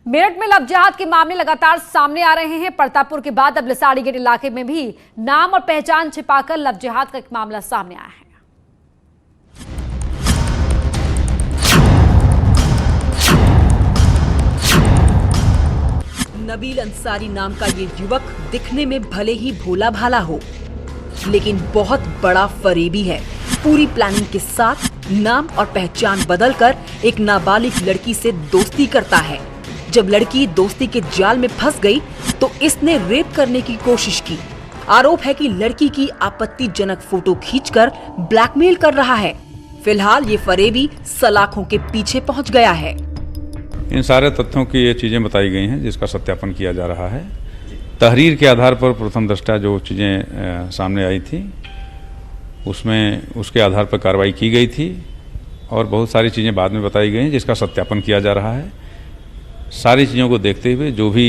मेरठ में लव जिहाद के मामले लगातार सामने आ रहे हैं। परतापुर के बाद अब लिसाड़ी गेट इलाके में भी नाम और पहचान छिपाकर लव जिहाद का एक मामला सामने आया है। नबील अंसारी नाम का ये युवक दिखने में भले ही भोला भाला हो, लेकिन बहुत बड़ा फरेबी है। पूरी प्लानिंग के साथ नाम और पहचान बदलकर एक नाबालिग लड़की से दोस्ती करता है। जब लड़की दोस्ती के जाल में फंस गई तो इसने रेप करने की कोशिश की। आरोप है कि लड़की की आपत्तिजनक फोटो खींचकर ब्लैकमेल कर रहा है। फिलहाल ये फरेबी सलाखों के पीछे पहुंच गया है। इन सारे तथ्यों की ये चीज़ें बताई गई हैं जिसका सत्यापन किया जा रहा है। तहरीर के आधार पर प्रथम दृष्टया जो चीज़ें सामने आई थी उसमें उसके आधार पर कार्रवाई की गई थी और बहुत सारी चीज़ें बाद में बताई गई हैं जिसका सत्यापन किया जा रहा है। सारी चीज़ों को देखते हुए जो भी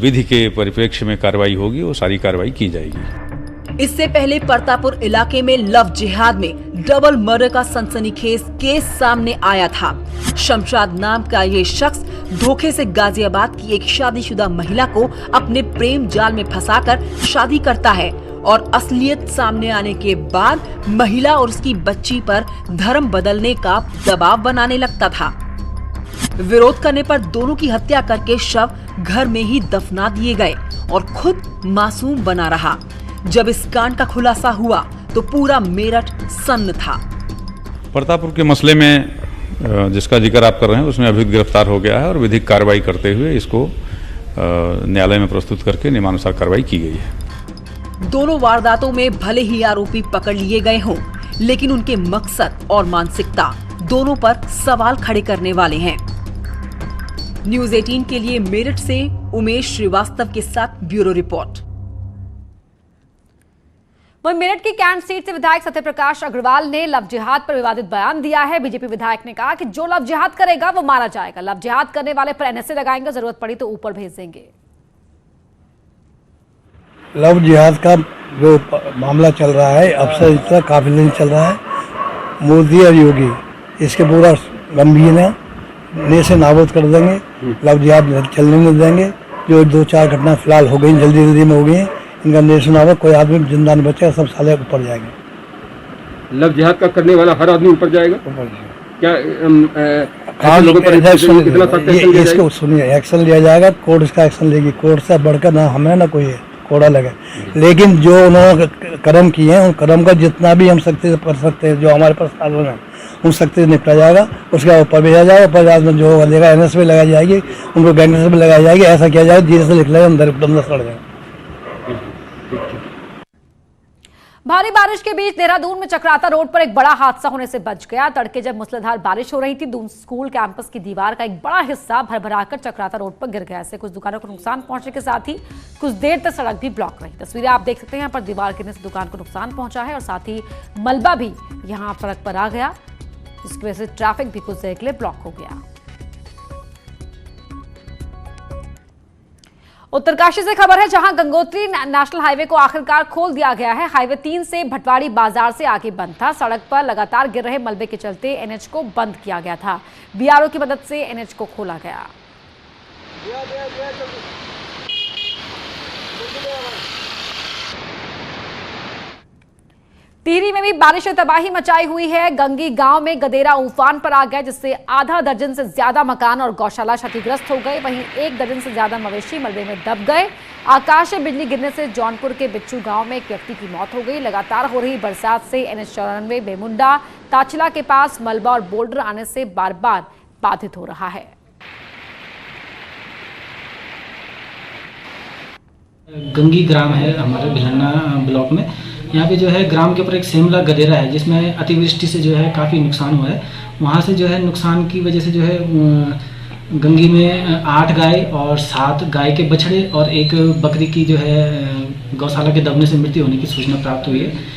विधि के परिप्रेक्ष्य में कार्रवाई होगी वो सारी कार्रवाई की जाएगी। इससे पहले परतापुर इलाके में लव जिहाद में डबल मर्डर का सनसनीखेज केस सामने आया था। शमशाद नाम का ये शख्स धोखे से गाजियाबाद की एक शादीशुदा महिला को अपने प्रेम जाल में फंसाकर शादी करता है और असलियत सामने आने के बाद महिला और उसकी बच्ची पर धर्म बदलने का दबाव बनाने लगता था। विरोध करने पर दोनों की हत्या करके शव घर में ही दफना दिए गए और खुद मासूम बना रहा। जब इस कांड का खुलासा हुआ तो पूरा मेरठ सन्न था। परतापुर के मसले में जिसका जिक्र आप कर रहे हैं उसमें अभियुक्त गिरफ्तार हो गया है और विधिक कार्रवाई करते हुए इसको न्यायालय में प्रस्तुत करके नियमानुसार कार्रवाई की गई है। दोनों वारदातों में भले ही आरोपी पकड़ लिए गए हों, लेकिन उनके मकसद और मानसिकता दोनों पर सवाल खड़े करने वाले हैं। न्यूज़ 18 के लिए मेरठ से उमेश श्रीवास्तव के साथ ब्यूरो रिपोर्ट। वहीं मेरठ की कैंट सीट से विधायक सत्यप्रकाश अग्रवाल ने लव जिहाद पर विवादित बयान दिया है। बीजेपी विधायक ने कहा कि जो लव जिहाद करेगा वो मारा जाएगा। लव जिहाद करने वाले पर एनएसए लगाएंगे, जरूरत पड़ी तो ऊपर भेज देंगे। लव जिहाद का जो मामला चल रहा है अब से इतना काफी दिन चल रहा है। मोदी और योगी इसके पूरा गंभीर है, से नाबूद कर देंगे। लव जिहाद चलने नहीं देंगे। जो 2-4 घटना फिलहाल हो गई, जल्दी में हो गई हैं, इनका नेशन नाबूद, कोई आदमी जिंदा नहीं बचेगा, सब साले ऊपर जाएंगे। लव जिहाद का करने वाला हर आदमी ऊपर जाएगा। क्या लोगों पर इसको सुनिए, एक्शन लिया जाएगा। कोर्ट इसका एक्शन लेगी। कोर्ट से बढ़कर ना हमें ना कोई कोड़ा लगे, लेकिन जो उन्होंने कर्म किए हैं उन कर्म का जितना भी हम सख्ती से कर सकते हैं, जो हमारे पास साधन है उन सख्ती से निपटा जाएगा। उसके ऊपर भेजा जाएगा। ऊपर में जो लेगा एनएस में लगाई जाएगी, उनको गैंगस्टर में लगाई जाएगी। ऐसा किया जाएगा धीरे से लिख लेगा, अंदर सड़ जाएगा। भारी बारिश के बीच देहरादून में चक्राता रोड पर एक बड़ा हादसा होने से बच गया। तड़के जब मूसलाधार बारिश हो रही थी, दून स्कूल कैंपस की दीवार का एक बड़ा हिस्सा भरभराकर चक्राता रोड पर गिर गया। इससे कुछ दुकानों को नुकसान पहुंचने के साथ ही कुछ देर तक सड़क भी ब्लॉक रही। तस्वीरें आप देख सकते हैं। यहाँ पर दीवार गिरने से दुकान को नुकसान पहुंचा है और साथ ही मलबा भी यहाँ सड़क पर आ गया, जिसकी वजह से ट्रैफिक भी कुछ देर के लिए ब्लॉक हो गया। उत्तरकाशी से खबर है, जहां गंगोत्री नेशनल हाईवे को आखिरकार खोल दिया गया है। हाईवे 3 से भटवाड़ी बाजार से आगे बंद था। सड़क पर लगातार गिर रहे मलबे के चलते एनएच को बंद किया गया था। बीआरओ की मदद से एनएच को खोला गया। टिहरी में भी बारिश ने तबाही मचाई हुई है। गंगी गांव में गदेरा उफान पर आ गया, जिससे आधा दर्जन से ज्यादा मकान और गौशाला क्षतिग्रस्त हो गए। वहीं 1 दर्जन से ज्यादा मवेशी मलबे में दब गए। आकाशीय बिजली गिरने से जौनपुर के बिच्छू गांव में एक व्यक्ति की मौत हो गई। लगातार हो रही बरसात से NH 94 बेमुंडा ताचला के पास मलबा और बोल्डर आने से बार बार बाधित हो रहा है। गंगी ग्राम है हमारे भिलन्ना ब्लॉक में। यहाँ पे जो है ग्राम के ऊपर एक सेमला गदेरा है, जिसमें अतिवृष्टि से जो है काफ़ी नुकसान हुआ है। वहाँ से जो है नुकसान की वजह से जो है गंगी में 8 गाय और 7 गाय के बछड़े और 1 बकरी की जो है गौशाला के दबने से मृत्यु होने की सूचना प्राप्त हुई है।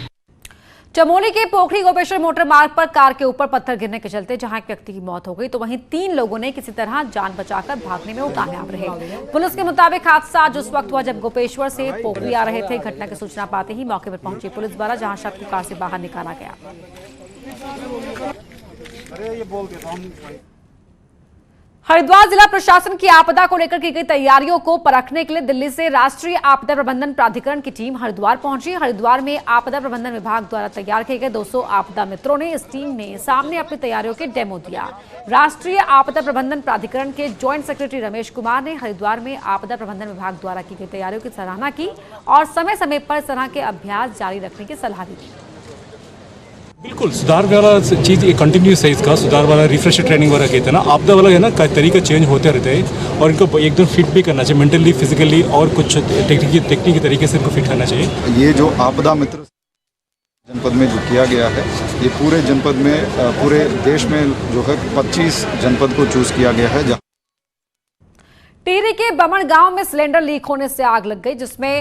चमोली के पोखरी गोपेश्वर मोटर मार्ग पर कार के ऊपर पत्थर गिरने के चलते जहां एक व्यक्ति की मौत हो गई, तो वहीं 3 लोगों ने किसी तरह जान बचाकर भागने में वो कामयाब रहे। पुलिस के मुताबिक हादसा आज उस वक्त हुआ जब गोपेश्वर से पोखरी आ रहे थे। घटना की सूचना पाते ही मौके पर पहुंची पुलिस द्वारा, जहां शव को कार से बाहर निकाला गया। हरिद्वार जिला प्रशासन की आपदा को लेकर की गई तैयारियों को परखने के लिए दिल्ली से राष्ट्रीय आपदा प्रबंधन प्राधिकरण की टीम हरिद्वार पहुंची। हरिद्वार में आपदा प्रबंधन विभाग द्वारा तैयार किए गए 200 आपदा मित्रों ने इस टीम ने सामने अपनी तैयारियों के डेमो दिया। राष्ट्रीय आपदा प्रबंधन प्राधिकरण के ज्वाइंट सेक्रेटरी रमेश कुमार ने हरिद्वार में आपदा प्रबंधन विभाग द्वारा की गई तैयारियों की सराहना की और समय समय पर इस तरह के अभ्यास जारी रखने की सलाह दी। बिल्कुल सुधार वाला चीज़ ये कंटिन्यूस है, इसका सुधार वाला रिफ्रेशर ट्रेनिंग वगैरह कहते हैं ना, आपदा वाला है ना, तरीका चेंज होते रहते हैं और इनको एकदम फिट भी करना चाहिए मेंटली, फिजिकली और कुछ टेक्निकी तरीके से इनको फिट करना चाहिए। ये जो आपदा मित्र जनपद में जो किया गया है, ये पूरे जनपद में पूरे देश में जो है 25 जनपद को चूज किया गया है। टिहरी के बमन गांव में सिलेंडर लीक होने से आग लग गई, जिसमें